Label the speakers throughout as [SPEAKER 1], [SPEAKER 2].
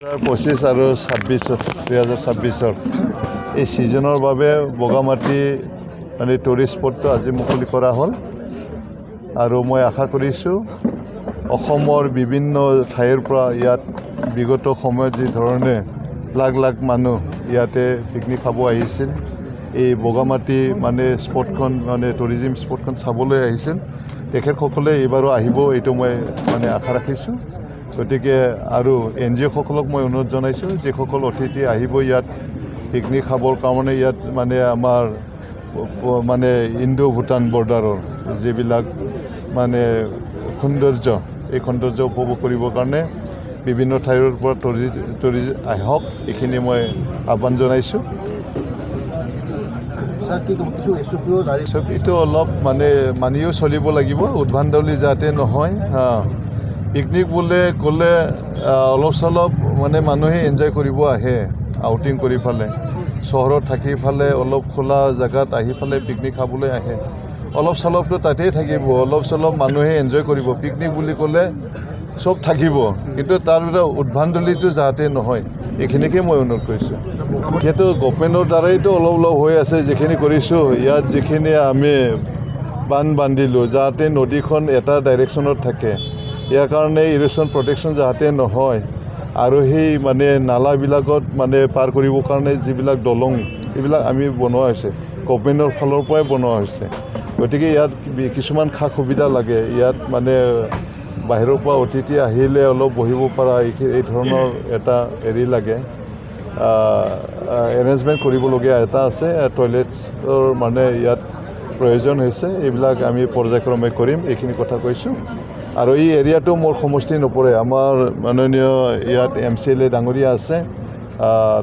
[SPEAKER 1] 25 আৰু 2026 এই সিজনৰ বাবে বগামাটি মানে টুৰিষ্ট স্পটটো আজি মুকলি কৰা হ'ল আৰু মই আশা কৰিছোঁ অসমৰ বিভিন্ন ঠাইৰ পৰা ইয়াত বিগত সময়ত যি ধৰণে লাখ লাখ মানুহ ইয়াতে পিকনিক খাব আহিছিল এই বগামাটি মানে স্পটখন মানে টুৰিজিম স্পটখন চাবলৈ আহিছিল তেখেতসকলে এইবাৰো আহিব এইটো মই মানে আশা ৰাখিছোঁ গতিকে আৰু NGO-সকলক মই অনুৰোধ জনাইছোঁ যিসকল অতিথি আহিব ইয়াত পিকনিক খাবৰ কাৰণে ইয়াত মানে আমাৰ মানে ইণ্ডো ভূটান বৰ্ডাৰৰ যিবিলাক মানে সৌন্দৰ্য এই সৌন্দৰ্য উপভোগ কৰিবৰ কাৰণে বিভিন্ন ঠাইৰ পৰা টুৰিষ্ট আহক এইখিনি মই আহ্বান জনাইছোঁ এইটো অলপ মানে মানিও চলিব লাগিব উদ্ভণ্ডালি যাতে নহয় পিকনিক বোলে ক'লে অলপ চলপ মানে মানুহে এনজয় কৰিব আহে আউটিং কৰি ফালে চহৰত থাকি ফালে অলপ খোলা জেগাত আহি ফালে পিকনিক খাবলৈ আহে অলপ চলপটো তাতেই থাকিব অলপ চলপ মানুহে এনজয় কৰিব পিকনিক বুলি ক'লে চব থাকিব কিন্তু তাৰ ভিতৰত উদ্ভণ্ডালিটো যাতে নহয় এইখিনিকে মই অনুৰোধ কৰিছোঁ যিহেতু গভৰ্ণমেণ্টৰ দ্বাৰাইতো অলপ অলপ হৈ আছে যিখিনি কৰিছোঁ ইয়াত যিখিনি আমি বান্ধিলোঁ যাতে নদীখন এটা ডাইৰেকশ্যনত থাকে ইয়াৰ কাৰণে ইৰোশ্যন প্ৰটেকশ্যন যাতে নহয় আৰু সেই মানে নালাবিলাকত মানে পাৰ কৰিবৰ কাৰণে যিবিলাক দলং এইবিলাক আমি বনোৱা হৈছে গভৰ্ণমেণ্টৰ ফালৰ পৰাই বনোৱা হৈছে গতিকে ইয়াত কিছুমান সা সুবিধা লাগে ইয়াত মানে বাহিৰৰ পৰা অতিথি আহিলে অলপ বহিব পৰা এই ধৰণৰ এটা হেৰি লাগে এৰেঞ্জমেণ্ট কৰিবলগীয়া এটা আছে টয়লেটৰ মানে ইয়াত প্ৰয়োজন হৈছে এইবিলাক আমি পৰ্যায়ক্ৰমে কৰিম এইখিনি কথা কৈছোঁ আৰু এই এৰিয়াটো মোৰ সমষ্টি নপৰে আমাৰ মাননীয় ইয়াত MCLA ডাঙৰীয়া আছে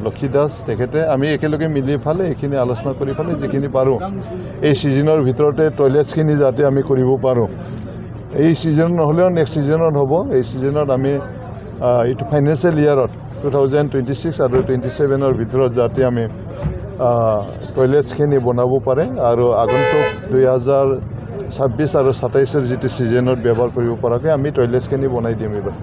[SPEAKER 1] লক্ষী দাস তেখেতে আমি একেলগে মিলি ফালে এইখিনি আলোচনা কৰি ফালে যিখিনি পাৰোঁ এই ছিজনৰ ভিতৰতে টয়লেটছখিনি যাতে আমি কৰিব পাৰোঁ এই ছিজন নহ'লেও নেক্সট ছিজনত হ'ব এই ছিজনত আমি এইটো ফাইনেন্সিয়েল ইয়াৰত 2026 আৰু 27ৰ ভিতৰত যাতে আমি টয়লেটছখিনি বনাব পাৰে আৰু আগন্তুক 2026 আৰু 27ৰ যিটো ছিজনত ব্যৱহাৰ কৰিব পৰাকৈ আমি টয়লেটছখিনি বনাই দিম এইবাৰ